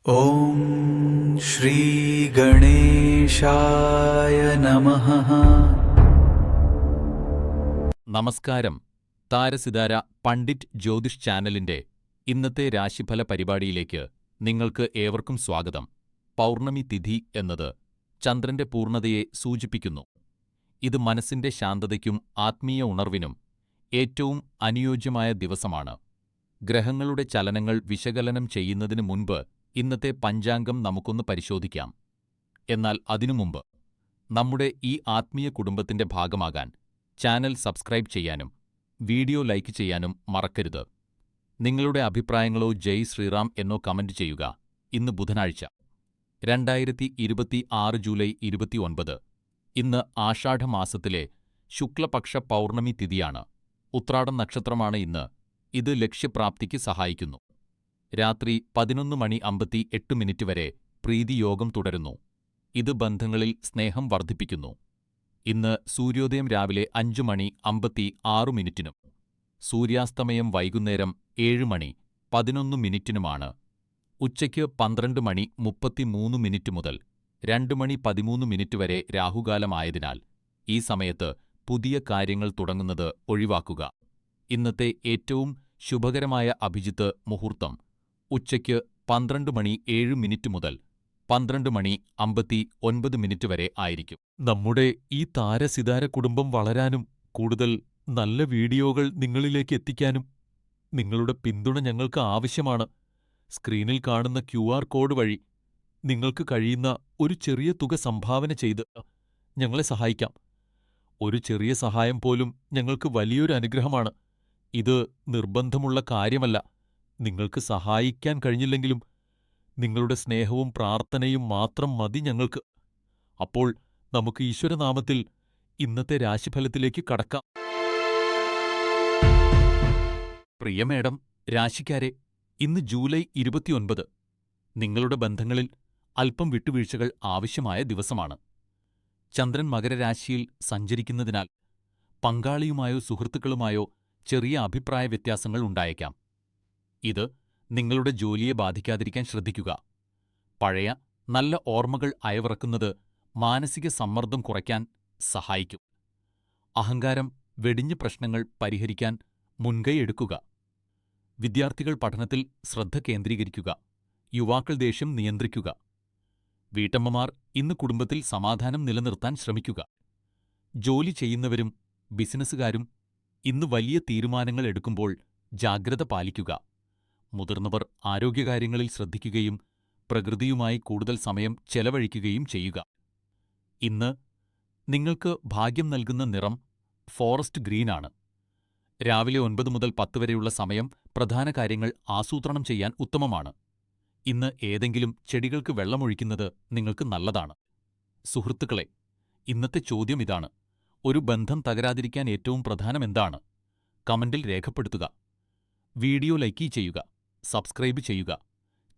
ഓം ശ്രീ ഗണേശായ നമഃ. നമസ്കാരം. താരസിതാര പണ്ഡിറ്റ് ജ്യോതിഷ് ചാനലിന്റെ ഇന്നത്തെ രാശിഫല പരിപാടിയിലേക്ക് നിങ്ങൾക്ക് ഏവർക്കും സ്വാഗതം. പൗർണമി തിഥി എന്നത് ചന്ദ്രന്റെ പൂർണ്ണതയെ സൂചിപ്പിക്കുന്നു. ഇത് മനസ്സിന്റെ ശാന്തതയ്ക്കും ആത്മീയ ഉണർവിനും ഏറ്റവും അനുയോജ്യമായ ദിവസമാണ്. ഗ്രഹങ്ങളുടെ ചലനങ്ങൾ വിശകലനം ചെയ്യുന്നതിന് മുൻപ് ഇന്നത്തെ പഞ്ചാംഗം നമുക്കൊന്ന് പരിശോധിക്കാം. എന്നാൽ അതിനുമുമ്പ് നമ്മുടെ ഈ ആത്മീയ കുടുംബത്തിന്റെ ഭാഗമാകാൻ ചാനൽ സബ്സ്ക്രൈബ് ചെയ്യാനും വീഡിയോ ലൈക്ക് ചെയ്യാനും മറക്കരുത്. നിങ്ങളുടെ അഭിപ്രായങ്ങളോ ജയ് ശ്രീറാം എന്നോ കമന്റ് ചെയ്യുക. ഇന്ന് ബുധനാഴ്ച 2026 ജൂലൈ 29. ഇന്ന് ആഷാഢമാസത്തിലെ ശുക്ലപക്ഷ പൗർണമി തിഥിയാണ്. ഉത്രാടം നക്ഷത്രമാണ് ഇന്ന്. ഇത് ലക്ഷ്യപ്രാപ്തിക്ക് സഹായിക്കുന്നു. രാത്രി 11:58 വരെ പ്രീതിയോഗം തുടരുന്നു. ഇത് ബന്ധങ്ങളിൽ സ്നേഹം വർദ്ധിപ്പിക്കുന്നു. ഇന്ന് സൂര്യോദയം രാവിലെ 5:56 സൂര്യാസ്തമയം വൈകുന്നേരം 7:11 ഉച്ചയ്ക്ക് 12:33 മുതൽ 2:13 വരെ രാഹുകാലമായതിനാൽ ഈ സമയത്ത് പുതിയ കാര്യങ്ങൾ തുടങ്ങുന്നത് ഒഴിവാക്കുക. ഇന്നത്തെ ഏറ്റവും ശുഭകരമായ അഭിജിത്ത് മുഹൂർത്തം ഉച്ചയ്ക്ക് 12:07 മുതൽ 12:59 വരെ ആയിരിക്കും. നമ്മുടെ ഈ താരസിതാര കുടുംബം വളരാനും കൂടുതൽ നല്ല വീഡിയോകൾ നിങ്ങളിലേക്ക് എത്തിക്കാനും നിങ്ങളുടെ പിന്തുണ ഞങ്ങൾക്ക് ആവശ്യമാണ്. സ്ക്രീനിൽ കാണുന്ന QR കോഡ് വഴി നിങ്ങൾക്ക് കഴിയുന്ന ഒരു ചെറിയ തുക സംഭാവന ചെയ്ത് ഞങ്ങളെ സഹായിക്കാം. ഒരു ചെറിയ സഹായം പോലും ഞങ്ങൾക്ക് വലിയൊരു അനുഗ്രഹമാണ്. ഇത് നിർബന്ധമുള്ള കാര്യമല്ല. നിങ്ങൾക്ക് സഹായിക്കാൻ കഴിഞ്ഞില്ലെങ്കിലും നിങ്ങളുടെ സ്നേഹവും പ്രാർത്ഥനയും മാത്രം മതി ഞങ്ങൾക്ക്. അപ്പോൾ നമുക്ക് ഈശ്വരനാമത്തിൽ ഇന്നത്തെ രാശിഫലത്തിലേക്ക് കടക്കാം. പ്രിയ മേഡം, രാശിക്കാരെ, ഇന്ന് ജൂലൈ 29. നിങ്ങളുടെ ബന്ധങ്ങളിൽ അല്പം വിട്ടുവീഴ്ചകൾ ആവശ്യമായ ദിവസമാണ്. ചന്ദ്രൻ മകരരാശിയിൽ സഞ്ചരിക്കുന്നതിനാൽ പങ്കാളിയുമായോ സുഹൃത്തുക്കളുമായോ ചെറിയ അഭിപ്രായ വ്യത്യാസങ്ങൾ ഉണ്ടായേക്കാം. ഇത് നിങ്ങളുടെ ജോലിയെ ബാധിക്കാതിരിക്കാൻ ശ്രദ്ധിക്കുക. പഴയ നല്ല ഓർമ്മകൾ അയവിറക്കുന്നത് മാനസിക സമ്മർദ്ദം കുറയ്ക്കാൻ സഹായിക്കും. അഹങ്കാരം വെടിഞ്ഞ് പ്രശ്നങ്ങൾ പരിഹരിക്കാൻ മുൻകൈ എടുക്കുക. വിദ്യാർത്ഥികൾ പഠനത്തിൽ ശ്രദ്ധ കേന്ദ്രീകരിക്കുക. യുവാക്കൾ ദേഷ്യം നിയന്ത്രിക്കുക. വീട്ടമ്മമാർ ഇന്ന് കുടുംബത്തിൽ സമാധാനം നിലനിർത്താൻ ശ്രമിക്കുക. ജോലി ചെയ്യുന്നവരും ബിസിനസ്സുകാരും ഇന്ന് വലിയ തീരുമാനങ്ങൾ എടുക്കുമ്പോൾ ജാഗ്രത പാലിക്കുക. മുതിർന്നവർ ആരോഗ്യകാര്യങ്ങളിൽ ശ്രദ്ധിക്കുകയും പ്രകൃതിയുമായി കൂടുതൽ സമയം ചെലവഴിക്കുകയും ചെയ്യുക. ഇന്ന് നിങ്ങൾക്ക് ഭാഗ്യം നൽകുന്ന നിറം ഫോറസ്റ്റ് ഗ്രീൻ ആണ്. രാവിലെ 9 മുതൽ 10 വരെയുള്ള സമയം പ്രധാന കാര്യങ്ങൾ ആസൂത്രണം ചെയ്യാൻ ഉത്തമമാണ്. ഇന്ന് ഏതെങ്കിലും ചെടികൾക്ക് വെള്ളമൊഴിക്കുന്നത് നിങ്ങൾക്ക് നല്ലതാണ്. സുഹൃത്തുക്കളെ, ഇന്നത്തെ ചോദ്യം ഇതാണ്: ഒരു ബന്ധം തകരാതിരിക്കാൻ ഏറ്റവും പ്രധാനം എന്താണ്? കമന്റിൽ രേഖപ്പെടുത്തുക. വീഡിയോ ലൈക്ക് ചെയ്യുക, സബ്സ്ക്രൈബ് ചെയ്യുക,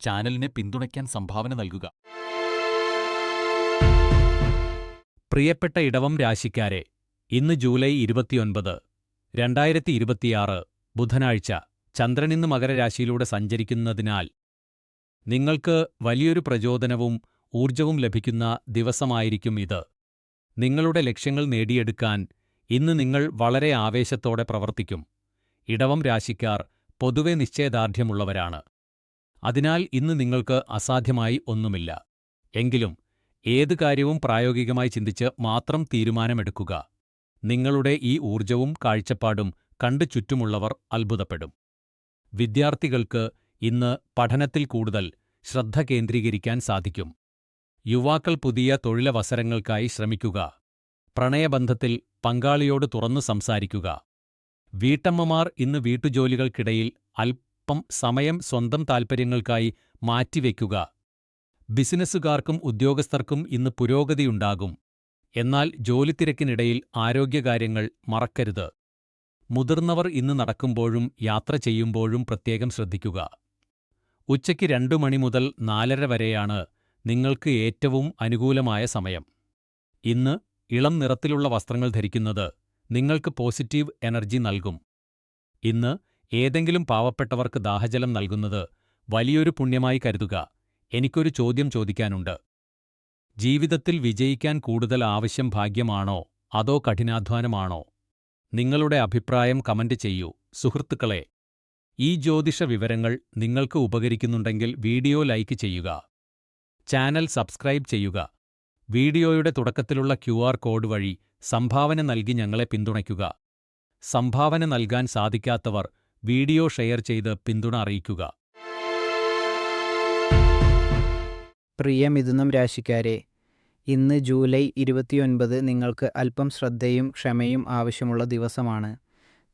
ചാനലിനെ പിന്തുണയ്ക്കാൻ സംഭാവന നൽകുക. പ്രിയപ്പെട്ട ഇടവം രാശിക്കാരെ, ഇന്ന് ജൂലൈ 29, 2026 ബുധനാഴ്ച. ചന്ദ്രനിന്ന് മകരരാശിയിലൂടെ സഞ്ചരിക്കുന്നതിനാൽ നിങ്ങൾക്ക് വലിയൊരു പ്രചോദനവും ഊർജവും ലഭിക്കുന്ന ദിവസമായിരിക്കും ഇത്. നിങ്ങളുടെ ലക്ഷ്യങ്ങൾ നേടിയെടുക്കാൻ ഇന്ന് നിങ്ങൾ വളരെ ആവേശത്തോടെ പ്രവർത്തിക്കും. ഇടവം രാശിക്കാർ പൊതുവെ നിശ്ചയദാർഢ്യമുള്ളവരാണ്. അതിനാൽ ഇന്ന് നിങ്ങൾക്ക് അസാധ്യമായി ഒന്നുമില്ല. എങ്കിലും ഏത് കാര്യവും പ്രായോഗികമായി ചിന്തിച്ച് മാത്രം തീരുമാനമെടുക്കുക. നിങ്ങളുടെ ഈ ഊർജവും കാഴ്ചപ്പാടും കണ്ടു ചുറ്റുമുള്ളവർ അത്ഭുതപ്പെടും. വിദ്യാർത്ഥികൾക്ക് ഇന്ന് പഠനത്തിൽ കൂടുതൽ ശ്രദ്ധ കേന്ദ്രീകരിക്കാൻ സാധിക്കും. യുവാക്കൾ പുതിയ തൊഴിലവസരങ്ങൾക്കായി ശ്രമിക്കുക. പ്രണയബന്ധത്തിൽ പങ്കാളിയോട് തുറന്നു സംസാരിക്കുക. വീട്ടമ്മമാർ ഇന്ന് വീട്ടുജോലികൾക്കിടയിൽ അല്പം സമയം സ്വന്തം താൽപ്പര്യങ്ങൾക്കായി മാറ്റിവെക്കുക. ബിസിനസ്സുകാർക്കും ഉദ്യോഗസ്ഥർക്കും ഇന്ന് പുരോഗതിയുണ്ടാകും. എന്നാൽ ജോലിത്തിരക്കിനിടയിൽ ആരോഗ്യകാര്യങ്ങൾ മറക്കരുത്. മുതിർന്നവർ ഇന്ന് നടക്കുമ്പോഴും യാത്ര ചെയ്യുമ്പോഴും പ്രത്യേകം ശ്രദ്ധിക്കുക. ഉച്ചയ്ക്ക് 2 മണി മുതൽ 4:30 വരെയാണ് നിങ്ങൾക്ക് ഏറ്റവും അനുകൂലമായ സമയം. ഇന്ന് ഇളം നിറത്തിലുള്ള വസ്ത്രങ്ങൾ ധരിക്കുന്നത് നിങ്ങൾക്ക് പോസിറ്റീവ് എനർജി നൽകും. ഇന്ന് ഏതെങ്കിലും പാവപ്പെട്ടവർക്ക് ദാഹജലം നൽകുന്നത് വലിയൊരു പുണ്യമായി കരുതുക. എനിക്കൊരു ചോദ്യം ചോദിക്കാനുണ്ട്. ജീവിതത്തിൽ വിജയിക്കാൻ കൂടുതൽ ആവശ്യം ഭാഗ്യമാണോ അതോ കഠിനാധ്വാനമാണോ? നിങ്ങളുടെ അഭിപ്രായം കമന്റ് ചെയ്യൂ. സുഹൃത്തുക്കളേ, ഈ ജ്യോതിഷ വിവരങ്ങൾ നിങ്ങൾക്ക് ഉപകരിക്കുന്നുണ്ടെങ്കിൽ വീഡിയോ ലൈക്ക് ചെയ്യുക. ചാനൽ സബ്സ്ക്രൈബ് ചെയ്യുക. വീഡിയോയുടെ തുടക്കത്തിലുള്ള QR കോഡ് വഴി സംഭാവന നൽകി ഞങ്ങളെ പിന്തുണയ്ക്കുക. സംഭാവന നൽകാൻ സാധിക്കാത്തവർ വീഡിയോ ഷെയർ ചെയ്ത് പിന്തുണ അറിയിക്കുക. പ്രിയ മിഥുനം രാശിക്കാരെ, ഇന്ന് ജൂലൈ 29 നിങ്ങൾക്ക് അല്പം ശ്രദ്ധയും ക്ഷമയും ആവശ്യമുള്ള ദിവസമാണ്.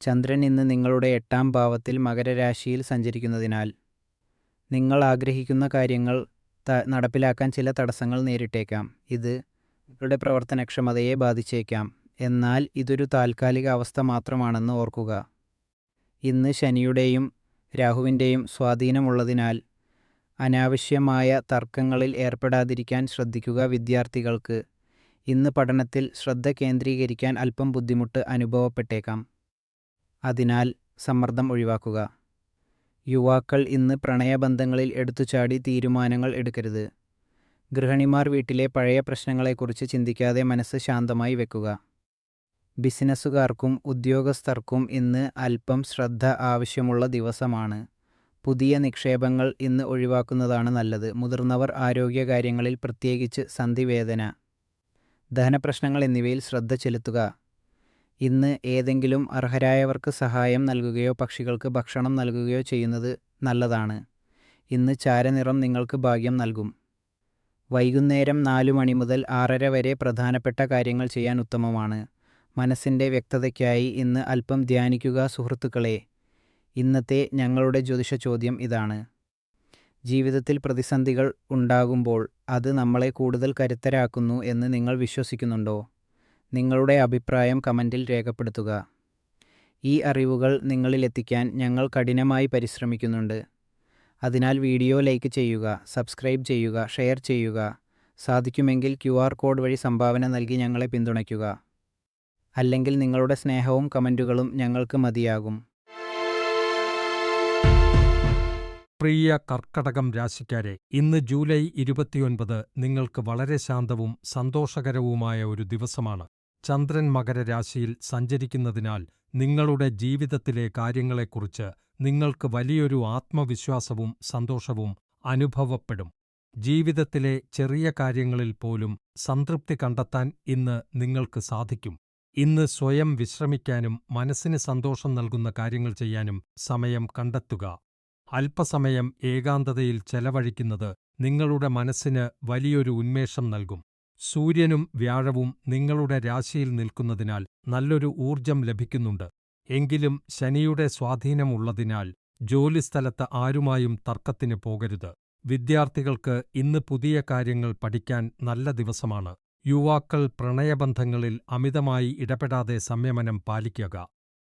ചന്ദ്രൻ ഇന്ന് നിങ്ങളുടെ 8-ാം ഭാവത്തിൽ മകരരാശിയിൽ സഞ്ചരിക്കുന്നതിനാൽ നിങ്ങൾ ആഗ്രഹിക്കുന്ന കാര്യങ്ങൾ നടപ്പിലാക്കാൻ ചില തടസ്സങ്ങൾ നേരിട്ടേക്കാം. ഇത് നിങ്ങളുടെ പ്രവർത്തനക്ഷമതയെ ബാധിച്ചേക്കാം. എന്നാൽ ഇതൊരു താൽക്കാലിക അവസ്ഥ മാത്രമാണെന്ന് ഓർക്കുക. ഇന്ന് ശനിയുടെയും രാഹുവിൻ്റെയും സ്വാധീനമുള്ളതിനാൽ അനാവശ്യമായ തർക്കങ്ങളിൽ ഏർപ്പെടാതിരിക്കാൻ ശ്രദ്ധിക്കുക. വിദ്യാർത്ഥികൾക്ക് ഇന്ന് പഠനത്തിൽ ശ്രദ്ധ കേന്ദ്രീകരിക്കാൻ അല്പം ബുദ്ധിമുട്ട് അനുഭവപ്പെട്ടേക്കാം. അതിനാൽ സമ്മർദ്ദം ഒഴിവാക്കുക. യുവാക്കൾ ഇന്ന് പ്രണയബന്ധങ്ങളിൽ എടുത്തുചാടി തീരുമാനങ്ങൾ എടുക്കരുത്. ഗൃഹിണിമാർ വീട്ടിലെ പഴയ പ്രശ്നങ്ങളെക്കുറിച്ച് ചിന്തിക്കാതെ മനസ്സ് ശാന്തമായി വെക്കുക. ബിസിനസ്സുകാർക്കും ഉദ്യോഗസ്ഥർക്കും ഇന്ന് അല്പം ശ്രദ്ധ ആവശ്യമുള്ള ദിവസമാണ്. പുതിയ നിക്ഷേപങ്ങൾ ഇന്ന് ഒഴിവാക്കുന്നതാണ് നല്ലത്. മുതിർന്നവർ ആരോഗ്യകാര്യങ്ങളിൽ, പ്രത്യേകിച്ച് സന്ധിവേദന, ദഹനപ്രശ്നങ്ങൾ എന്നിവയിൽ ശ്രദ്ധ ചെലുത്തുക. ഇന്ന് ഏതെങ്കിലും അർഹരായവർക്ക് സഹായം നൽകുകയോ പക്ഷികൾക്ക് ഭക്ഷണം നൽകുകയോ ചെയ്യുന്നത് നല്ലതാണ്. ഇന്ന് ചാരനിറം നിങ്ങൾക്ക് ഭാഗ്യം നൽകും. വൈകുന്നേരം 4 മണി മുതൽ 6:30 വരെ പ്രധാനപ്പെട്ട കാര്യങ്ങൾ ചെയ്യാൻ ഉത്തമമാണ്. മനസ്സിൻ്റെ വ്യക്തതയ്ക്കായി ഇന്ന് അല്പം ധ്യാനിക്കുക. സുഹൃത്തുക്കളെ, ഇന്നത്തെ ഞങ്ങളുടെ ജ്യോതിഷ ചോദ്യം ഇതാണ്: ജീവിതത്തിൽ പ്രതിസന്ധികൾ ഉണ്ടാകുമ്പോൾ അത് നമ്മളെ കൂടുതൽ കരുത്തരാക്കുന്നു എന്ന് നിങ്ങൾ വിശ്വസിക്കുന്നുണ്ടോ? നിങ്ങളുടെ അഭിപ്രായം കമൻറ്റിൽ രേഖപ്പെടുത്തുക. ഈ അറിവുകൾ നിങ്ങളിലെത്തിക്കാൻ ഞങ്ങൾ കഠിനമായി പരിശ്രമിക്കുന്നുണ്ട്. അതിനാൽ വീഡിയോ ലൈക്ക് ചെയ്യുക, സബ്സ്ക്രൈബ് ചെയ്യുക, ഷെയർ ചെയ്യുക. സാധിക്കുമെങ്കിൽ QR കോഡ് വഴി സംഭാവന നൽകി ഞങ്ങളെ പിന്തുണയ്ക്കുക. അല്ലെങ്കിൽ നിങ്ങളുടെ സ്നേഹവും കമൻറ്റുകളും ഞങ്ങൾക്ക് മതിയാകും. പ്രിയ കർക്കടകം രാശിക്കാരെ, ഇന്ന് ജൂലൈ 29 നിങ്ങൾക്ക് വളരെ ശാന്തവും സന്തോഷകരവുമായ ഒരു ദിവസമാണ്. ചന്ദ്രൻ മകരരാശിയിൽ സഞ്ചരിക്കുന്നതിനാൽ നിങ്ങളുടെ ജീവിതത്തിലെ കാര്യങ്ങളെക്കുറിച്ച് നിങ്ങൾക്ക് വലിയൊരു ആത്മവിശ്വാസവും സന്തോഷവും അനുഭവപ്പെടും. ജീവിതത്തിലെ ചെറിയ കാര്യങ്ങളിൽ പോലും സംതൃപ്തി കണ്ടെത്താൻ ഇന്ന് നിങ്ങൾക്ക് സാധിക്കും. ഇന്ന് സ്വയം വിശ്രമിക്കാനും മനസ്സിന് സന്തോഷം നൽകുന്ന കാര്യങ്ങൾ ചെയ്യാനും സമയം കണ്ടെത്തുക. അല്പസമയം ഏകാന്തതയിൽ ചെലവഴിക്കുന്നത് നിങ്ങളുടെ മനസ്സിന് വലിയൊരു ഉന്മേഷം നൽകും. സൂര്യനും വ്യാഴവും നിങ്ങളുടെ രാശിയിൽ നിൽക്കുന്നതിനാൽ നല്ലൊരു ഊർജം ലഭിക്കുന്നുണ്ട്. എങ്കിലും ശനിയുടെ സ്വാധീനമുള്ളതിനാൽ ജോലിസ്ഥലത്ത് ആരുമായും തർക്കത്തിന് പോകരുത്. വിദ്യാർത്ഥികൾക്ക് ഇന്ന് പുതിയ കാര്യങ്ങൾ പഠിക്കാൻ നല്ല ദിവസമാണ്. യുവാക്കൾ പ്രണയബന്ധങ്ങളിൽ അമിതമായി ഇടപെടാതെ സംയമനം പാലിക്കുക.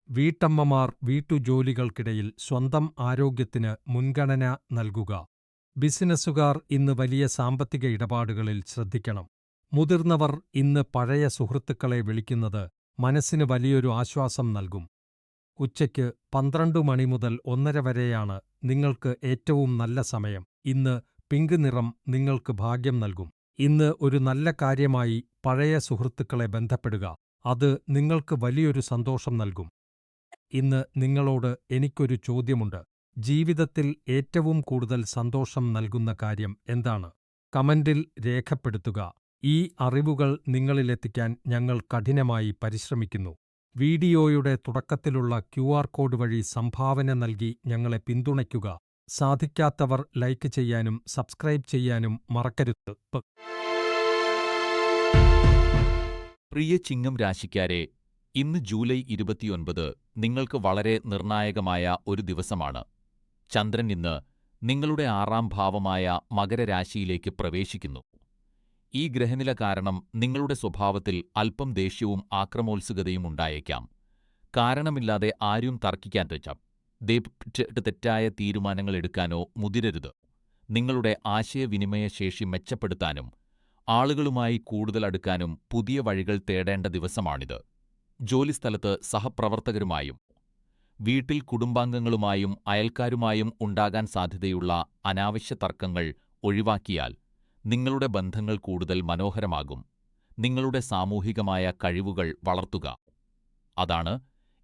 വീട്ടമ്മമാർ വീട്ടുജോലികൾക്കിടയിൽ സ്വന്തം ആരോഗ്യത്തിന് മുൻഗണന നൽകുക. ബിസിനസ്സുകാർ ഇന്ന് വലിയ സാമ്പത്തിക ഇടപാടുകളിൽ ശ്രദ്ധിക്കണം. മുതിർന്നവർ ഇന്ന് പഴയ സുഹൃത്തുക്കളെ വിളിക്കുന്നത് മനസ്സിന് വലിയൊരു ആശ്വാസം നൽകും. ഉച്ചയ്ക്ക് 12 മണി മുതൽ 1:30 വരെയാണ് നിങ്ങൾക്ക് ഏറ്റവും നല്ല സമയം. ഇന്ന് പിങ്ക് നിറം നിങ്ങൾക്ക് ഭാഗ്യം നൽകും. ഇന്ന് ഒരു നല്ല കാര്യമായി പഴയ സുഹൃത്തുക്കളെ ബന്ധപ്പെടുക. അത് നിങ്ങൾക്ക് വലിയൊരു സന്തോഷം നൽകും. ഇന്ന് നിങ്ങളോട് എനിക്കൊരു ചോദ്യമുണ്ട്. ജീവിതത്തിൽ ഏറ്റവും കൂടുതൽ സന്തോഷം നൽകുന്ന കാര്യം എന്താണ്? കമന്റിൽ രേഖപ്പെടുത്തുക. ഈ അറിവുകൾ നിങ്ങളിലെത്തിക്കാൻ ഞങ്ങൾ കഠിനമായി പരിശ്രമിക്കുന്നു. വീഡിയോയുടെ തുടക്കത്തിലുള്ള QR കോഡ് വഴി സംഭാവന നൽകി ഞങ്ങളെ പിന്തുണയ്ക്കുക. സാധിക്കാത്തവർ ലൈക്ക് ചെയ്യാനും സബ്സ്ക്രൈബ് ചെയ്യാനും മറക്കരുത്. പ്രിയ ചിങ്ങം രാശിക്കാരെ, ഇന്ന് ജൂലൈ 29 നിങ്ങൾക്ക് വളരെ നിർണായകമായ ഒരു ദിവസമാണ്. ചന്ദ്രൻ ഇന്ന് നിങ്ങളുടെ 6-ാം ഭാവമായ മകരരാശിയിലേക്ക് പ്രവേശിക്കുന്നു. ഈ ഗ്രഹനില കാരണം നിങ്ങളുടെ സ്വഭാവത്തിൽ അല്പം ദേഷ്യവും ആക്രമോത്സുകതയും ഉണ്ടായേക്കാം. കാരണമില്ലാതെ ആരും തർക്കിക്കാൻ തെറ്റായ തീരുമാനങ്ങൾ എടുക്കാനോ മുതിരരുത്. നിങ്ങളുടെ ആശയവിനിമയ ശേഷി മെച്ചപ്പെടുത്താനും ആളുകളുമായി കൂടുതൽ അടുക്കാനും പുതിയ വഴികൾ തേടേണ്ട ദിവസമാണിത്. ജോലിസ്ഥലത്ത് സഹപ്രവർത്തകരുമായും വീട്ടിൽ കുടുംബാംഗങ്ങളുമായും അയൽക്കാരുമായും ഉണ്ടാകാൻ സാധ്യതയുള്ള അനാവശ്യ തർക്കങ്ങൾ ഒഴിവാക്കിയാൽ നിങ്ങളുടെ ബന്ധങ്ങൾ കൂടുതൽ മനോഹരമാകും. നിങ്ങളുടെ സാമൂഹികമായ കഴിവുകൾ വളർത്തുക. അതാണ്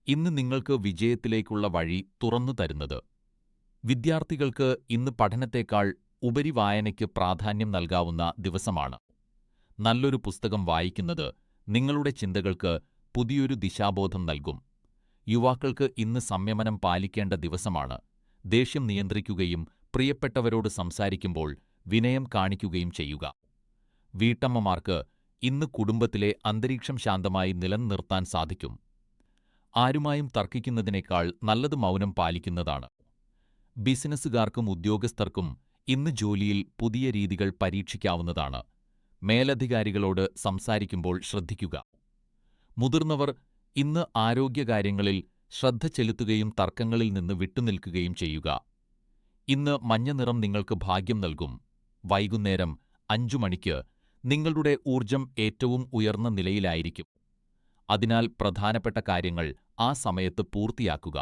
ഇന്ന് നിങ്ങൾക്ക് വിജയത്തിലേക്കുള്ള വഴി തുറന്നു തരുന്നത്. വിദ്യാർത്ഥികൾക്ക് ഇന്ന് പഠനത്തേക്കാൾ ഉപരി വായനയ്ക്ക് പ്രാധാന്യം നൽകാവുന്ന ദിവസമാണ്. നല്ലൊരു പുസ്തകം വായിക്കുന്നത് നിങ്ങളുടെ ചിന്തകൾക്ക് പുതിയൊരു ദിശാബോധം നൽകും. യുവാക്കൾക്ക് ഇന്ന് സംയമനം പാലിക്കേണ്ട ദിവസമാണ്. ദേഷ്യം നിയന്ത്രിക്കുകയും പ്രിയപ്പെട്ടവരോട് സംസാരിക്കുമ്പോൾ വിനയം കാണിക്കുകയും ചെയ്യുക. വീട്ടമ്മമാർക്ക് ഇന്ന് കുടുംബത്തിലെ അന്തരീക്ഷം ശാന്തമായി നിലനിർത്താൻ സാധിക്കും. ആരുമായും തർക്കിക്കുന്നതിനേക്കാൾ നല്ലത് മൗനം പാലിക്കുന്നതാണ്. ബിസിനസ്സുകാർക്കും ഉദ്യോഗസ്ഥർക്കും ഇന്ന് ജോലിയിൽ പുതിയ രീതികൾ പരീക്ഷിക്കാവുന്നതാണ്. മേലധികാരികളോട് സംസാരിക്കുമ്പോൾ ശ്രദ്ധിക്കുക. മുതിർന്നവർ ഇന്ന് ആരോഗ്യകാര്യങ്ങളിൽ ശ്രദ്ധ ചെലുത്തുകയും തർക്കങ്ങളിൽ നിന്ന് വിട്ടുനിൽക്കുകയും ചെയ്യുക. ഇന്ന് മഞ്ഞ നിറം നിങ്ങൾക്ക് ഭാഗ്യം നൽകും. വൈകുന്നേരം 5 മണിക്ക് നിങ്ങളുടെ ഊർജം ഏറ്റവും ഉയർന്ന നിലയിലായിരിക്കും. അതിനാൽ പ്രധാനപ്പെട്ട കാര്യങ്ങൾ ആ സമയത്ത് പൂർത്തിയാക്കുക.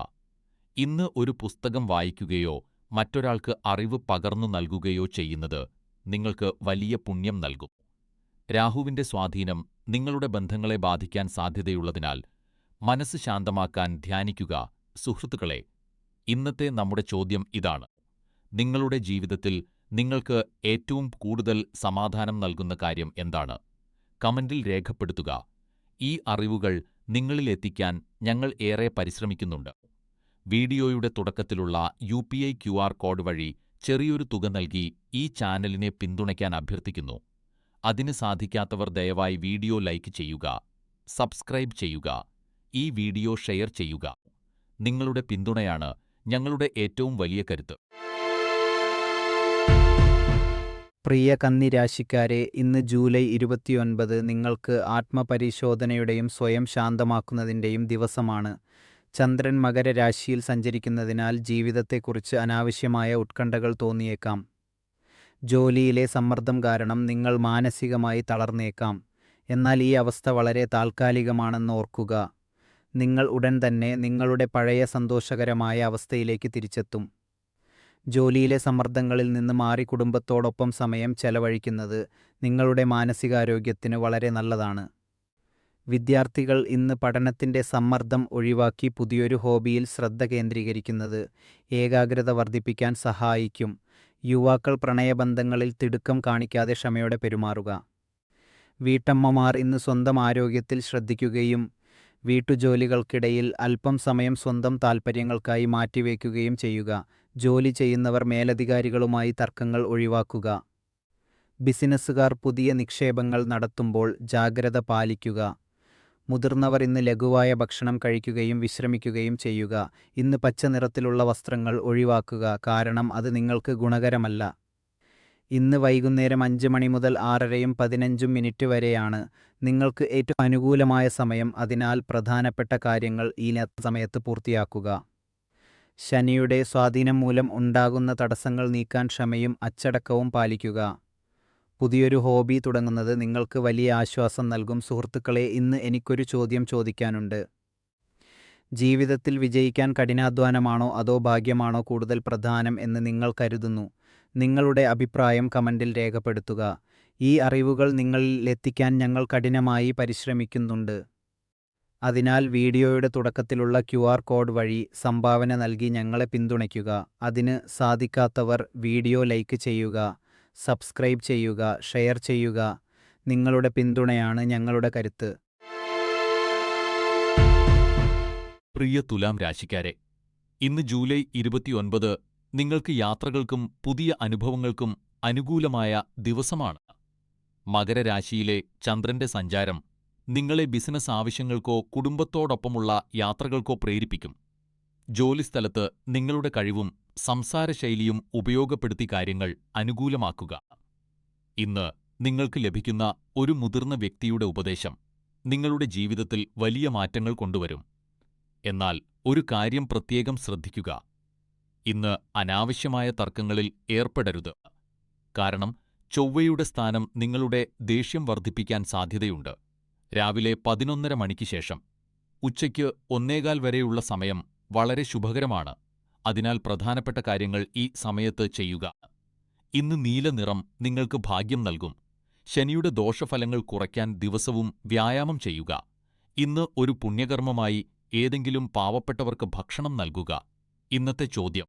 ഇന്ന് ഒരു പുസ്തകം വായിക്കുകയോ മറ്റൊരാൾക്ക് അറിവ് പകർന്നു നൽകുകയോ ചെയ്യുന്നത് നിങ്ങൾക്ക് വലിയ പുണ്യം നൽകും. രാഹുവിന്റെ സ്വാധീനം നിങ്ങളുടെ ബന്ധങ്ങളെ ബാധിക്കാൻ സാധ്യതയുള്ളതിനാൽ മനസ്സ് ശാന്തമാക്കാൻ ധ്യാനിക്കുക. സുഹൃത്തുക്കളെ, ഇന്നത്തെ നമ്മുടെ ചോദ്യം ഇതാണ്: നിങ്ങളുടെ ജീവിതത്തിൽ നിങ്ങൾക്ക് ഏറ്റവും കൂടുതൽ സമാധാനം നൽകുന്ന കാര്യം എന്താണ്? കമന്റിൽ രേഖപ്പെടുത്തുക. ഈ അറിവുകൾ നിങ്ങളിൽ എത്തിക്കാൻ ഞങ്ങൾ ഏറെ പരിശ്രമിക്കുന്നുണ്ട്. വീഡിയോയുടെ തുടക്കത്തിലുള്ള UPI QR കോഡ് വഴി ചെറിയൊരു തുക നൽകി ഈ ചാനലിനെ പിന്തുണയ്ക്കാൻ അഭ്യർത്ഥിക്കുന്നു. അതിന് സാധിക്കാത്തവർ ദയവായി വീഡിയോ ലൈക്ക് ചെയ്യുക, സബ്സ്ക്രൈബ് ചെയ്യുക, ഈ വീഡിയോ ഷെയർ ചെയ്യുക. നിങ്ങളുടെ പിന്തുണയാണ് ഞങ്ങളുടെ ഏറ്റവും വലിയ കരുത്ത്. പ്രിയ കന്നി രാശിക്കാരെ, ഇന്ന് ജൂലൈ 29 നിങ്ങൾക്ക് ആത്മപരിശോധനയുടെയും സ്വയം ശാന്തമാക്കുന്നതിൻ്റെയും ദിവസമാണ്. ചന്ദ്രൻ മകരരാശിയിൽ സഞ്ചരിക്കുന്നതിനാൽ ജീവിതത്തെക്കുറിച്ച് അനാവശ്യമായ ഉത്കണ്ഠകൾ തോന്നിയേക്കാം. ജോലിയിലെ സമ്മർദ്ദം കാരണം നിങ്ങൾ മാനസികമായി തളർന്നേക്കാം. എന്നാൽ ഈ അവസ്ഥ വളരെ താൽക്കാലികമാണെന്ന് ഓർക്കുക. നിങ്ങൾ ഉടൻ തന്നെ നിങ്ങളുടെ പഴയ സന്തോഷകരമായ അവസ്ഥയിലേക്ക് തിരിച്ചെത്തും. ജോലിയിലെ സമ്മർദ്ദങ്ങളിൽ നിന്ന് മാറി കുടുംബത്തോടൊപ്പം സമയം ചെലവഴിക്കുന്നത് നിങ്ങളുടെ മാനസികാരോഗ്യത്തിന് വളരെ നല്ലതാണ്. വിദ്യാർത്ഥികൾ ഇന്ന് പഠനത്തിൻ്റെ സമ്മർദ്ദം ഒഴിവാക്കി പുതിയൊരു ഹോബിയിൽ ശ്രദ്ധ കേന്ദ്രീകരിക്കുന്നത് ഏകാഗ്രത വർദ്ധിപ്പിക്കാൻ സഹായിക്കും. യുവാക്കൾ പ്രണയബന്ധങ്ങളിൽ തിടുക്കം കാണിക്കാതെ ക്ഷമയോടെ പെരുമാറുക. വീട്ടമ്മമാർ ഇന്ന് സ്വന്തം ആരോഗ്യത്തിൽ ശ്രദ്ധിക്കുകയും വീട്ടുജോലികൾക്കിടയിൽ അല്പം സമയം സ്വന്തം താൽപ്പര്യങ്ങൾക്കായി മാറ്റിവെക്കുകയും ചെയ്യുക. ജോലി ചെയ്യുന്നവർ മേലധികാരികളുമായി തർക്കങ്ങൾ ഒഴിവാക്കുക. ബിസിനസ്സുകാർ പുതിയ നിക്ഷേപങ്ങൾ നടത്തുമ്പോൾ ജാഗ്രത പാലിക്കുക. മുതിർന്നവർ ഇന്ന് ലഘുവായ ഭക്ഷണം കഴിക്കുകയും വിശ്രമിക്കുകയും ചെയ്യുക. ഇന്ന് പച്ച നിറത്തിലുള്ള വസ്ത്രങ്ങൾ ഒഴിവാക്കുക, കാരണം അത് നിങ്ങൾക്ക് ഗുണകരമല്ല. ഇന്ന് വൈകുന്നേരം 5 മണി മുതൽ 6:15 വരെയാണ് നിങ്ങൾക്ക് ഏറ്റവും അനുകൂലമായ സമയം. അതിനാൽ പ്രധാനപ്പെട്ട കാര്യങ്ങൾ ഈ സമയത്ത് പൂർത്തിയാക്കുക. ശനിയുടെ സ്വാധീനം മൂലം ഉണ്ടാകുന്ന തടസ്സങ്ങൾ നീക്കാൻ ക്ഷമയും അച്ചടക്കവും പാലിക്കുക. പുതിയൊരു ഹോബി തുടങ്ങുന്നത് നിങ്ങൾക്ക് വലിയ ആശ്വാസം നൽകും. സുഹൃത്തുക്കളെ, ഇന്ന് എനിക്കൊരു ചോദ്യം ചോദിക്കാനുണ്ട്. ജീവിതത്തിൽ വിജയിക്കാൻ കഠിനാധ്വാനമാണോ അതോ ഭാഗ്യമാണോ കൂടുതൽ പ്രധാനം എന്ന് നിങ്ങൾ കരുതുന്നു? നിങ്ങളുടെ അഭിപ്രായം കമന്റിൽ രേഖപ്പെടുത്തുക. ഈ അറിവുകൾ നിങ്ങളിൽ എത്തിക്കാൻ ഞങ്ങൾ കഠിനമായി പരിശ്രമിക്കുന്നുണ്ട്. അതിനാൽ വീഡിയോയുടെ തുടക്കത്തിലുള്ള QR കോഡ് വഴി സംഭാവന നൽകി ഞങ്ങളെ പിന്തുണയ്ക്കുക. അതിന് സാധിക്കാത്തവർ വീഡിയോ ലൈക്ക് ചെയ്യുക, സബ്സ്ക്രൈബ് ചെയ്യുക, ഷെയർ ചെയ്യുക. നിങ്ങളുടെ പിന്തുണയാണ് ഞങ്ങളുടെ കരുത്ത്. പ്രിയ തുലാം രാശിക്കാരെ, ഇന്ന് ജൂലൈ 29 നിങ്ങൾക്ക് യാത്രകൾക്കും പുതിയ അനുഭവങ്ങൾക്കും അനുകൂലമായ ദിവസമാണ്. മകരരാശിയിലെ ചന്ദ്രന്റെ സഞ്ചാരം നിങ്ങളെ ബിസിനസ് ആവശ്യങ്ങൾക്കോ കുടുംബത്തോടൊപ്പമുള്ള യാത്രകൾക്കോ പ്രേരിപ്പിക്കും. ജോലിസ്ഥലത്ത് നിങ്ങളുടെ കഴിവും സംസാരശൈലിയും ഉപയോഗപ്പെടുത്തി കാര്യങ്ങൾ അനുകൂലമാക്കുക. ഇന്ന് നിങ്ങൾക്ക് ലഭിക്കുന്ന ഒരു മുതിർന്ന വ്യക്തിയുടെ ഉപദേശം നിങ്ങളുടെ ജീവിതത്തിൽ വലിയ മാറ്റങ്ങൾ കൊണ്ടുവരും. എന്നാൽ ഒരു കാര്യം പ്രത്യേകം ശ്രദ്ധിക്കുക: ഇന്ന് അനാവശ്യമായ തർക്കങ്ങളിൽ ഏർപ്പെടരുത്. കാരണം ചൊവ്വയുടെ സ്ഥാനം നിങ്ങളുടെ ദേഷ്യം വർദ്ധിപ്പിക്കാൻ സാധ്യതയുണ്ട്. രാവിലെ 11:30 മണിക്ക് ശേഷം ഉച്ചയ്ക്ക് 1:15 വരെയുള്ള സമയം വളരെ ശുഭകരമാണ്. അതിനാൽ പ്രധാനപ്പെട്ട കാര്യങ്ങൾ ഈ സമയത്ത് ചെയ്യുക. ഇന്ന് നീല നിറം നിങ്ങൾക്ക് ഭാഗ്യം നൽകും. ശനിയുടെ ദോഷഫലങ്ങൾ കുറയ്ക്കാൻ ദിവസവും വ്യായാമം ചെയ്യുക. ഇന്ന് ഒരു പുണ്യകർമ്മമായി ഏതെങ്കിലും പാവപ്പെട്ടവർക്ക് ഭക്ഷണം നൽകുക. ഇന്നത്തെ ചോദ്യം: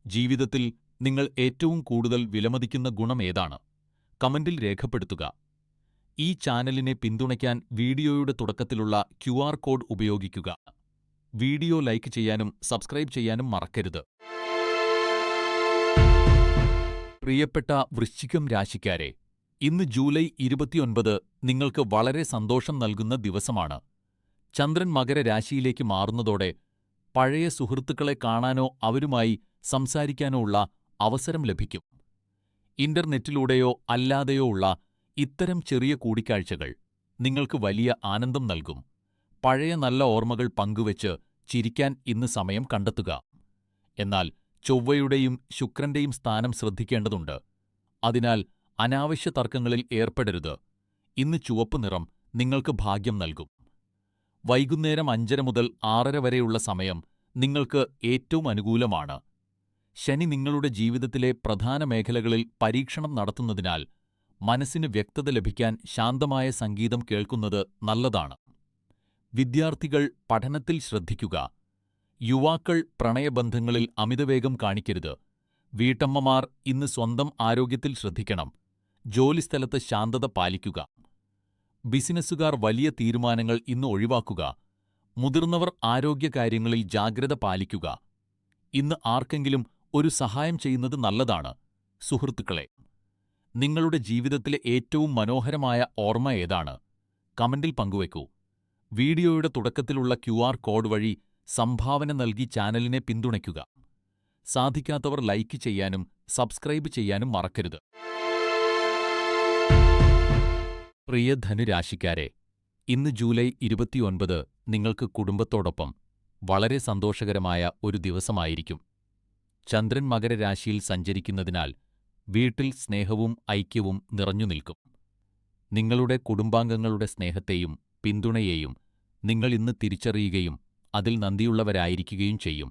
ജീവിതത്തിൽ നിങ്ങൾ ഏറ്റവും കൂടുതൽ വിലമതിക്കുന്ന ഗുണം ഏതാണ്? കമന്റിൽ രേഖപ്പെടുത്തുക. ഈ ചാനലിനെ പിന്തുണയ്ക്കാൻ വീഡിയോയുടെ തുടക്കത്തിലുള്ള QR കോഡ് ഉപയോഗിക്കുക. വീഡിയോ ലൈക്ക് ചെയ്യാനും സബ്സ്ക്രൈബ് ചെയ്യാനും മറക്കരുത്. പ്രിയപ്പെട്ട വൃശ്ചികം രാശിക്കാരെ, ഇന്ന് ജൂലൈ 29 നിങ്ങൾക്ക് വളരെ സന്തോഷം നൽകുന്ന ദിവസമാണ്. ചന്ദ്രൻ മകരരാശിയിലേക്ക് മാറുന്നതോടെ പഴയ സുഹൃത്തുക്കളെ കാണാനോ അവരുമായി സംസാരിക്കാനോ ഉള്ള അവസരം ലഭിക്കും. ഇന്റർനെറ്റിലൂടെയോ അല്ലാതെയോ ഉള്ള ഇത്തരം ചെറിയ കൂടിക്കാഴ്ചകൾ നിങ്ങൾക്ക് വലിയ ആനന്ദം നൽകും. പഴയ നല്ല ഓർമ്മകൾ പങ്കുവച്ച് ചിരിക്കാൻ ഇന്ന് സമയം കണ്ടെത്തുക. എന്നാൽ ചൊവ്വയുടെയും ശുക്രന്റെയും സ്ഥാനം ശ്രദ്ധിക്കേണ്ടതുണ്ട്. അതിനാൽ അനാവശ്യ തർക്കങ്ങളിൽ ഏർപ്പെടരുത്. ഇന്ന് ചുവപ്പ് നിറം നിങ്ങൾക്ക് ഭാഗ്യം നൽകും. വൈകുന്നേരം 5:30 മുതൽ 6:30 വരെയുള്ള സമയം നിങ്ങൾക്ക് ഏറ്റവും അനുകൂലമാണ്. ശനി നിങ്ങളുടെ ജീവിതത്തിലെ പ്രധാന മേഖലകളിൽ പരീക്ഷണം നടത്തുന്നതിനാൽ മനസ്സിന് വ്യക്തത ലഭിക്കാൻ ശാന്തമായ സംഗീതം കേൾക്കുന്നത് നല്ലതാണ്. വിദ്യാർത്ഥികൾ പഠനത്തിൽ ശ്രദ്ധിക്കുക. യുവാക്കൾ പ്രണയബന്ധങ്ങളിൽ അമിതവേഗം കാണിക്കരുത്. വീട്ടമ്മമാർ ഇന്ന് സ്വന്തം ആരോഗ്യത്തിൽ ശ്രദ്ധിക്കണം. ജോലിസ്ഥലത്ത് ശാന്തത പാലിക്കുക. ബിസിനസ്സുകാർ വലിയ തീരുമാനങ്ങൾ ഇന്ന് ഒഴിവാക്കുക. മുതിർന്നവർ ആരോഗ്യകാര്യങ്ങളിൽ ജാഗ്രത പാലിക്കുക. ഇന്ന് ആർക്കെങ്കിലും ഒരു സഹായം ചെയ്യുന്നത് നല്ലതാണ്. സുഹൃത്തുക്കളെ, നിങ്ങളുടെ ജീവിതത്തിലെ ഏറ്റവും മനോഹരമായ ഓർമ്മ ഏതാണ്? കമന്റിൽ പങ്കുവെക്കൂ. വീഡിയോയുടെ തുടക്കത്തിലുള്ള QR കോഡ് വഴി സംഭാവന നൽകി ചാനലിനെ പിന്തുണയ്ക്കുക. സാധിക്കാത്തവർ ലൈക്ക് ചെയ്യാനും സബ്സ്ക്രൈബ് ചെയ്യാനും മറക്കരുത്. പ്രിയ ധനുരാശിക്കാരെ, ഇന്ന് ജൂലൈ 29 നിങ്ങൾക്ക് കുടുംബത്തോടൊപ്പം വളരെ സന്തോഷകരമായ ഒരു ദിവസമായിരിക്കും. ചന്ദ്രൻ മകരരാശിയിൽ സഞ്ചരിക്കുന്നതിനാൽ വീട്ടിൽ സ്നേഹവും ഐക്യവും നിറഞ്ഞുനിൽക്കും. നിങ്ങളുടെ കുടുംബാംഗങ്ങളുടെ സ്നേഹത്തെയും പിന്തുണയെയും നിങ്ങൾ ഇന്ന് തിരിച്ചറിയുകയും അതിൽ നന്ദിയുള്ളവരായിരിക്കുകയും ചെയ്യും.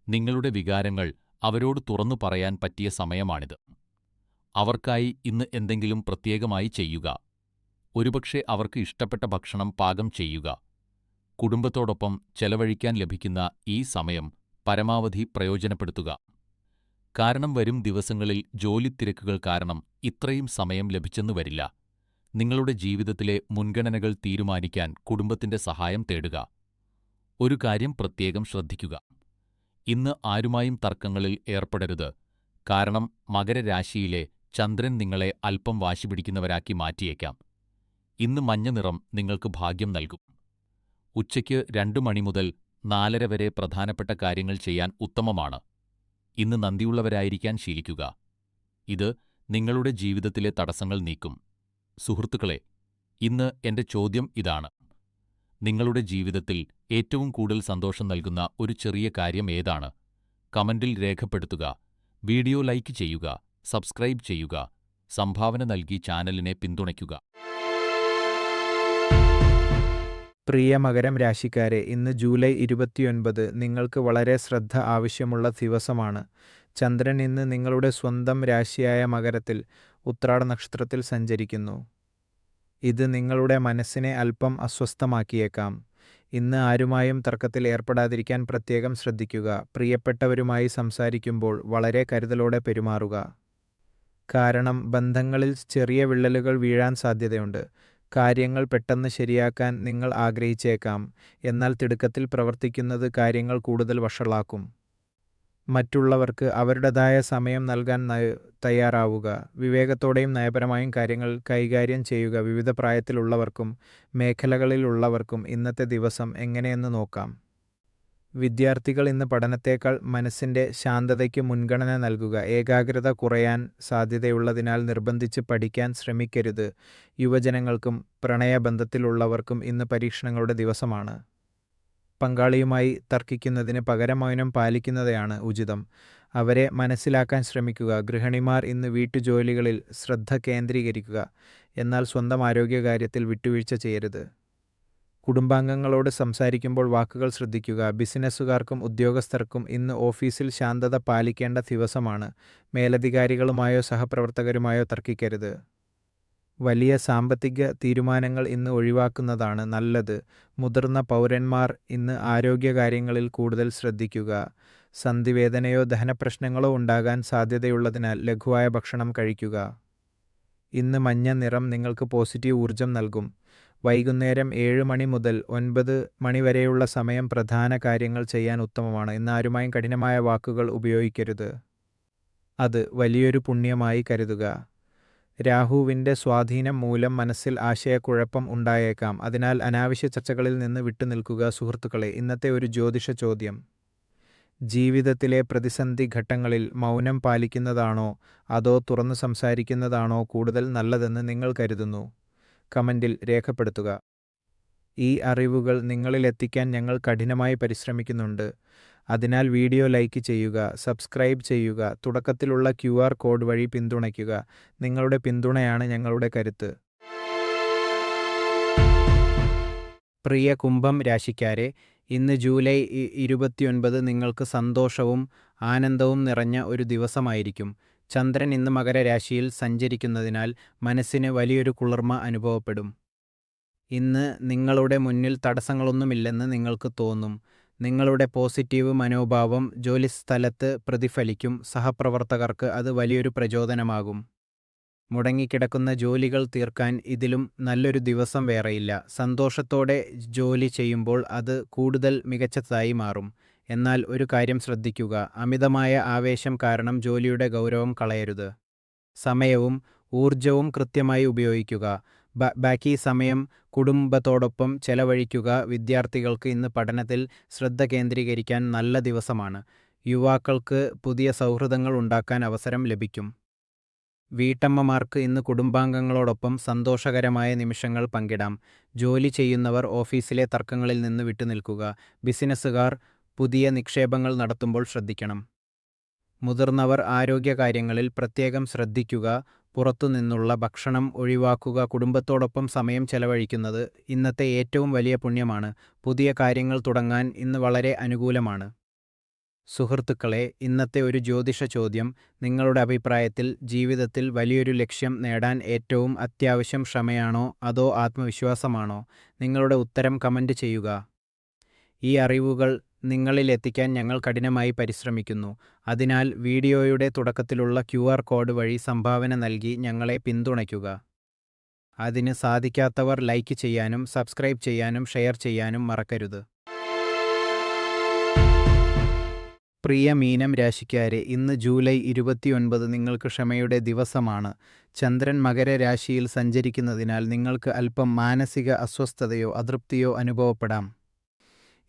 നിങ്ങളുടെ വികാരങ്ങൾ അവരോട് തുറന്നു പറയാൻ പറ്റിയ സമയമാണിത്. അവർക്കായി ഇന്ന് എന്തെങ്കിലും പ്രത്യേകമായി ചെയ്യുക. ഒരുപക്ഷെ അവർക്ക് ഇഷ്ടപ്പെട്ട ഭക്ഷണം പാകം ചെയ്യുക. കുടുംബത്തോടൊപ്പം ചെലവഴിക്കാൻ ലഭിക്കുന്ന ഈ സമയം പരമാവധി പ്രയോജനപ്പെടുത്തുക. കാരണം വരും ദിവസങ്ങളിൽ ജോലിത്തിരക്കുകൾ കാരണം ഇത്രയും സമയം ലഭിച്ചെന്നു വരില്ല. നിങ്ങളുടെ ജീവിതത്തിലെ മുൻഗണനകൾ തീരുമാനിക്കാൻ കുടുംബത്തിന്റെ സഹായം തേടുക. ഒരു കാര്യം പ്രത്യേകം ശ്രദ്ധിക്കുക. ഇന്ന് ആരുമായും തർക്കങ്ങളിൽ ഏർപ്പെടരുത്. കാരണം മകരരാശിയിലെ ചന്ദ്രൻ നിങ്ങളെ അല്പം വാശിപിടിക്കുന്നവരാക്കി മാറ്റിയേക്കാം. ഇന്ന് മഞ്ഞ നിറം നിങ്ങൾക്ക് ഭാഗ്യം നൽകും. ഉച്ചയ്ക്ക് 2 മണി മുതൽ 4:30 വരെ പ്രധാനപ്പെട്ട കാര്യങ്ങൾ ചെയ്യാൻ ഉത്തമമാണ്. ഇന്ന് നന്ദിയുള്ളവരായിരിക്കാൻ ശീലിക്കുക. ഇത് നിങ്ങളുടെ ജീവിതത്തിലെ തടസ്സങ്ങൾ നീക്കും. സുഹൃത്തുക്കളെ, ഇന്ന് എന്റെ ചോദ്യം ഇതാണ്: നിങ്ങളുടെ ജീവിതത്തിൽ ഏറ്റവും കൂടുതൽ സന്തോഷം നൽകുന്ന ഒരു ചെറിയ കാര്യം ഏതാണ്? കമന്റിൽ രേഖപ്പെടുത്തുക. വീഡിയോ ലൈക്ക് ചെയ്യുക, സബ്സ്ക്രൈബ് ചെയ്യുക, സംഭാവന നൽകി ചാനലിനെ പിന്തുണയ്ക്കുക. പ്രിയ മകരം രാശിക്കാരെ, ഇന്ന് ജൂലൈ 29 നിങ്ങൾക്ക് വളരെ ശ്രദ്ധ ആവശ്യമുള്ള ദിവസമാണ്. ചന്ദ്രൻ ഇന്ന് നിങ്ങളുടെ സ്വന്തം രാശിയായ മകരത്തിൽ ഉത്രാട നക്ഷത്രത്തിൽ സഞ്ചരിക്കുന്നു. ഇത് നിങ്ങളുടെ മനസ്സിനെ അല്പം അസ്വസ്ഥമാക്കിയേക്കാം. ഇന്ന് ആരുമായും തർക്കത്തിൽ ഏർപ്പെടാതിരിക്കാൻ പ്രത്യേകം ശ്രദ്ധിക്കുക. പ്രിയപ്പെട്ടവരുമായി സംസാരിക്കുമ്പോൾ വളരെ കരുതലോടെ പെരുമാറുക. കാരണം ബന്ധങ്ങളിൽ ചെറിയ വിള്ളലുകൾ വീഴാൻ സാധ്യതയുണ്ട്. കാര്യങ്ങൾ പെട്ടെന്ന് ശരിയാക്കാൻ നിങ്ങൾ ആഗ്രഹിച്ചേക്കാം. എന്നാൽ തിടുക്കത്തിൽ പ്രവർത്തിക്കുന്നത് കാര്യങ്ങൾ കൂടുതൽ വഷളാക്കും. മറ്റുള്ളവർക്ക് അവരുടേതായ സമയം നൽകാൻ തയ്യാറാവുക. വിവേകത്തോടെയും നയപരമായും കാര്യങ്ങൾ കൈകാര്യം ചെയ്യുക. വിവിധ പ്രായത്തിലുള്ളവർക്കും മേഖലകളിലുള്ളവർക്കും ഇന്നത്തെ ദിവസം എങ്ങനെയെന്ന് നോക്കാം. വിദ്യാർത്ഥികൾ ഇന്ന് പഠനത്തേക്കാൾ മനസ്സിൻ്റെ ശാന്തതയ്ക്ക് മുൻഗണന നൽകുക. ഏകാഗ്രത കുറയാൻ സാധ്യതയുള്ളതിനാൽ നിർബന്ധിച്ച് പഠിക്കാൻ ശ്രമിക്കരുത്. യുവജനങ്ങൾക്കും പ്രണയബന്ധത്തിലുള്ളവർക്കും ഇന്ന് പരീക്ഷണങ്ങളുടെ ദിവസമാണ്. പങ്കാളിയുമായി തർക്കിക്കുന്നതിന് പകരം മൗനം പാലിക്കുന്നതാണ് ഉചിതം. അവരെ മനസ്സിലാക്കാൻ ശ്രമിക്കുക. ഗൃഹിണിമാർ ഇന്ന് വീട്ടുജോലികളിൽ ശ്രദ്ധ കേന്ദ്രീകരിക്കുക. എന്നാൽ സ്വന്തം ആരോഗ്യകാര്യത്തിൽ വിട്ടുവീഴ്ച ചെയ്യരുത്. കുടുംബാംഗങ്ങളോട് സംസാരിക്കുമ്പോൾ വാക്കുകൾ ശ്രദ്ധിക്കുക. ബിസിനസ്സുകാർക്കും ഉദ്യോഗസ്ഥർക്കും ഇന്ന് ഓഫീസിൽ ശാന്തത പാലിക്കേണ്ട ദിവസമാണ്. മേലധികാരികളുമായോ സഹപ്രവർത്തകരുമായോ തർക്കിക്കരുത്. വലിയ സാമ്പത്തിക തീരുമാനങ്ങൾ ഇന്ന് ഒഴിവാക്കുന്നതാണ് നല്ലത്. മുതിർന്ന പൗരന്മാർ ഇന്ന് ആരോഗ്യകാര്യങ്ങളിൽ കൂടുതൽ ശ്രദ്ധിക്കുക. സന്ധിവേദനയോ ദഹനപ്രശ്നങ്ങളോ ഉണ്ടാകാൻ സാധ്യതയുള്ളതിനാൽ ലഘുവായ ഭക്ഷണം കഴിക്കുക. ഇന്ന് മഞ്ഞ നിറം നിങ്ങൾക്ക് പോസിറ്റീവ് ഊർജം നൽകും. വൈകുന്നേരം 7 മണി മുതൽ 9 മണി വരെയുള്ള സമയം പ്രധാന കാര്യങ്ങൾ ചെയ്യാൻ ഉത്തമമാണ്. ഇന്ന് ആരുമായും കഠിനമായ വാക്കുകൾ ഉപയോഗിക്കരുത്. അത് വലിയൊരു പുണ്യമായി കരുതുക. രാഹുവിൻ്റെ സ്വാധീനം മൂലം മനസ്സിൽ ആശയക്കുഴപ്പം ഉണ്ടായേക്കാം. അതിനാൽ അനാവശ്യ ചർച്ചകളിൽ നിന്ന് വിട്ടുനിൽക്കുക. സുഹൃത്തുക്കളെ, ഇന്നത്തെ ഒരു ജ്യോതിഷ ചോദ്യം: ജീവിതത്തിലെ പ്രതിസന്ധി ഘട്ടങ്ങളിൽ മൗനം പാലിക്കുന്നതാണോ അതോ തുറന്നു സംസാരിക്കുന്നതാണോ കൂടുതൽ നല്ലതെന്ന് നിങ്ങൾ കരുതുന്നു? കമന്റിൽ രേഖപ്പെടുത്തുക. ഈ അറിവുകൾ നിങ്ങളിലെത്തിക്കാൻ ഞങ്ങൾ കഠിനമായി പരിശ്രമിക്കുന്നുണ്ട്. അതിനാൽ വീഡിയോ ലൈക്ക് ചെയ്യുക, സബ്സ്ക്രൈബ് ചെയ്യുക, തുടക്കത്തിലുള്ള QR കോഡ് വഴി പിന്തുണയ്ക്കുക. നിങ്ങളുടെ പിന്തുണയാണ് ഞങ്ങളുടെ കരുത്ത്. പ്രിയ കുംഭം രാശിക്കാരെ, ഇന്ന് ജൂലൈ 29 നിങ്ങൾക്ക് സന്തോഷവും ആനന്ദവും നിറഞ്ഞ ഒരു ദിവസമായിരിക്കും. ചന്ദ്രൻ ഇന്ന് മകരരാശിയിൽ സഞ്ചരിക്കുന്നതിനാൽ മനസ്സിന് വലിയൊരു കുളിർമ അനുഭവപ്പെടും. ഇന്ന് നിങ്ങളുടെ മുന്നിൽ തടസ്സങ്ങളൊന്നുമില്ലെന്ന് നിങ്ങൾക്ക് തോന്നും. നിങ്ങളുടെ പോസിറ്റീവ് മനോഭാവം ജോലിസ്ഥലത്ത് പ്രതിഫലിക്കും. സഹപ്രവർത്തകർക്ക് അത് വലിയൊരു പ്രചോദനമാകും. മുടങ്ങിക്കിടക്കുന്ന ജോലികൾ തീർക്കാൻ ഇതിലും നല്ലൊരു ദിവസം വേറെയില്ല. സന്തോഷത്തോടെ ജോലി ചെയ്യുമ്പോൾ അത് കൂടുതൽ മികച്ചതായി മാറും. എന്നാൽ ഒരു കാര്യം ശ്രദ്ധിക്കുക: അമിതമായ ആവേശം കാരണം ജോലിയുടെ ഗൗരവം കളയരുത്. സമയവും ഊർജവും കൃത്യമായി ഉപയോഗിക്കുക. ബാക്കി സമയം കുടുംബത്തോടൊപ്പം ചെലവഴിക്കുക. വിദ്യാർത്ഥികൾക്ക് ഇന്ന് പഠനത്തിൽ ശ്രദ്ധ കേന്ദ്രീകരിക്കാൻ നല്ല ദിവസമാണ്. യുവാക്കൾക്ക് പുതിയ സൗഹൃദങ്ങൾ ഉണ്ടാക്കാൻ അവസരം ലഭിക്കും. വീട്ടമ്മമാർക്ക് ഇന്ന് കുടുംബാംഗങ്ങളോടൊപ്പം സന്തോഷകരമായ നിമിഷങ്ങൾ പങ്കിടാം. ജോലി ചെയ്യുന്നവർ ഓഫീസിലെ തർക്കങ്ങളിൽ നിന്ന് വിട്ടുനിൽക്കുക. ബിസിനസ്സുകാർ പുതിയ നിക്ഷേപങ്ങൾ നടത്തുമ്പോൾ ശ്രദ്ധിക്കണം. മുതിർന്നവർ ആരോഗ്യകാര്യങ്ങളിൽ പ്രത്യേകം ശ്രദ്ധിക്കുക. പുറത്തുനിന്നുള്ള ഭക്ഷണം ഒഴിവാക്കുക. കുടുംബത്തോടൊപ്പം സമയം ചെലവഴിക്കുന്നത് ഇന്നത്തെ ഏറ്റവും വലിയ പുണ്യമാണ്. പുതിയ കാര്യങ്ങൾ തുടങ്ങാൻ ഇന്ന് വളരെ അനുകൂലമാണ്. സുഹൃത്തുക്കളെ, ഇന്നത്തെ ഒരു ജ്യോതിഷ ചോദ്യം: നിങ്ങളുടെ അഭിപ്രായത്തിൽ ജീവിതത്തിൽ വലിയൊരു ലക്ഷ്യം നേടാൻ ഏറ്റവും അത്യാവശ്യം ക്ഷമയാണോ അതോ ആത്മവിശ്വാസമാണോ? നിങ്ങളുടെ ഉത്തരം കമന്റ് ചെയ്യുക. ഈ അറിവുകൾ നിങ്ങളിലെത്തിക്കാൻ ഞങ്ങൾ കഠിനമായി പരിശ്രമിക്കുന്നു. അതിനാൽ വീഡിയോയുടെ തുടക്കത്തിലുള്ള QR കോഡ് വഴി സംഭാവന നൽകി ഞങ്ങളെ പിന്തുണയ്ക്കുക. അതിന് സാധിക്കാത്തവർ ലൈക്ക് ചെയ്യാനും സബ്സ്ക്രൈബ് ചെയ്യാനും ഷെയർ ചെയ്യാനും മറക്കരുത്. പ്രിയ മീനം രാശിക്കാരെ, ഇന്ന് ജൂലൈ 29 നിങ്ങൾക്ക് ക്ഷമയുടെ ദിവസമാണ്. ചന്ദ്രൻ മകരരാശിയിൽ സഞ്ചരിക്കുന്നതിനാൽ നിങ്ങൾക്ക് അല്പം മാനസിക അസ്വസ്ഥതയോ അതൃപ്തിയോ അനുഭവപ്പെടാം.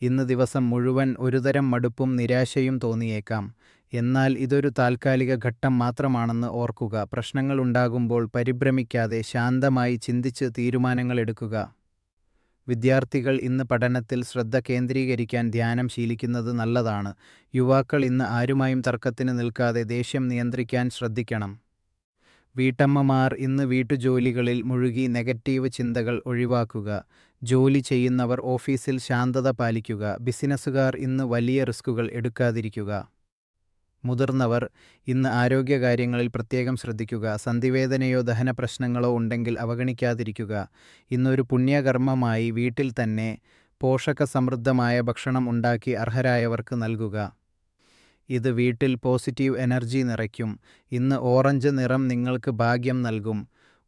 ഇന്ന് ദിവസം മുഴുവൻ ഒരുതരം മടുപ്പും നിരാശയും തോന്നിയേക്കാം. എന്നാൽ ഇതൊരു താൽക്കാലിക ഘട്ടം മാത്രമാണെന്ന് ഓർക്കുക. പ്രശ്നങ്ങൾ ഉണ്ടാകുമ്പോൾ പരിഭ്രമിക്കാതെ ശാന്തമായി ചിന്തിച്ച് തീരുമാനങ്ങൾ എടുക്കുക. വിദ്യാർത്ഥികൾ ഇന്ന് പഠനത്തിൽ ശ്രദ്ധ കേന്ദ്രീകരിക്കാൻ ധ്യാനം ശീലിക്കുന്നത് നല്ലതാണ്. യുവാക്കൾ ഇന്ന് ആരുമായും തർക്കത്തിന് നിൽക്കാതെ ദേഷ്യം നിയന്ത്രിക്കാൻ ശ്രദ്ധിക്കണം. വീട്ടമ്മമാർ ഇന്ന് വീട്ടുജോലികളിൽ മുഴുകി നെഗറ്റീവ് ചിന്തകൾ ഒഴിവാക്കുക. ജോലി ചെയ്യുന്നവർ ഓഫീസിൽ ശാന്തത പാലിക്കുക. ബിസിനസ്സുകാർ ഇന്ന് വലിയ റിസ്കുകൾ എടുക്കാതിരിക്കുക. മുതിർന്നവർ ഇന്ന് ആരോഗ്യകാര്യങ്ങളിൽ പ്രത്യേകം ശ്രദ്ധിക്കുക. സന്ധിവേദനയോ ദഹനപ്രശ്നങ്ങളോ ഉണ്ടെങ്കിൽ അവഗണിക്കാതിരിക്കുക. ഇന്നൊരു പുണ്യകർമ്മമായി വീട്ടിൽ തന്നെ പോഷകസമൃദ്ധമായ ഭക്ഷണം ഉണ്ടാക്കി അർഹരായവർക്ക് നൽകുക. ഇത് വീട്ടിൽ പോസിറ്റീവ് എനർജി നിറയ്ക്കും. ഇന്ന് ഓറഞ്ച് നിറം നിങ്ങൾക്ക് ഭാഗ്യം നൽകും.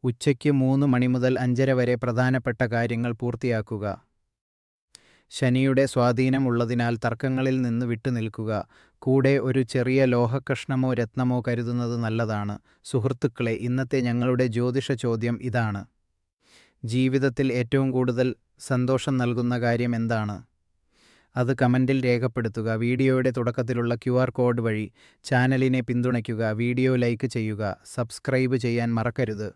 ഉച്ചയ്ക്ക് 3 മണി മുതൽ 5:30 വരെ പ്രധാനപ്പെട്ട കാര്യങ്ങൾ പൂർത്തിയാക്കുക. ശനിയുടെ സ്വാധീനം ഉള്ളതിനാൽ തർക്കങ്ങളിൽ നിന്ന് വിട്ടുനിൽക്കുക. കൂടെ ഒരു ചെറിയ ലോഹക്കഷ്ണമോ രത്നമോ കരുതുന്നത് നല്ലതാണ്. സുഹൃത്തുക്കളെ, ഇന്നത്തെ ഞങ്ങളുടെ ജ്യോതിഷ ചോദ്യം ഇതാണ്: ജീവിതത്തിൽ ഏറ്റവും കൂടുതൽ സന്തോഷം നൽകുന്ന കാര്യം എന്താണ്? അത് കമന്റിൽ രേഖപ്പെടുത്തുക. വീഡിയോയുടെ തുടക്കത്തിലുള്ള QR കോഡ് വഴി ചാനലിനെ പിന്തുണയ്ക്കുക. വീഡിയോ ലൈക്ക് ചെയ്യുക. സബ്സ്ക്രൈബ് ചെയ്യാൻ മറക്കരുത്.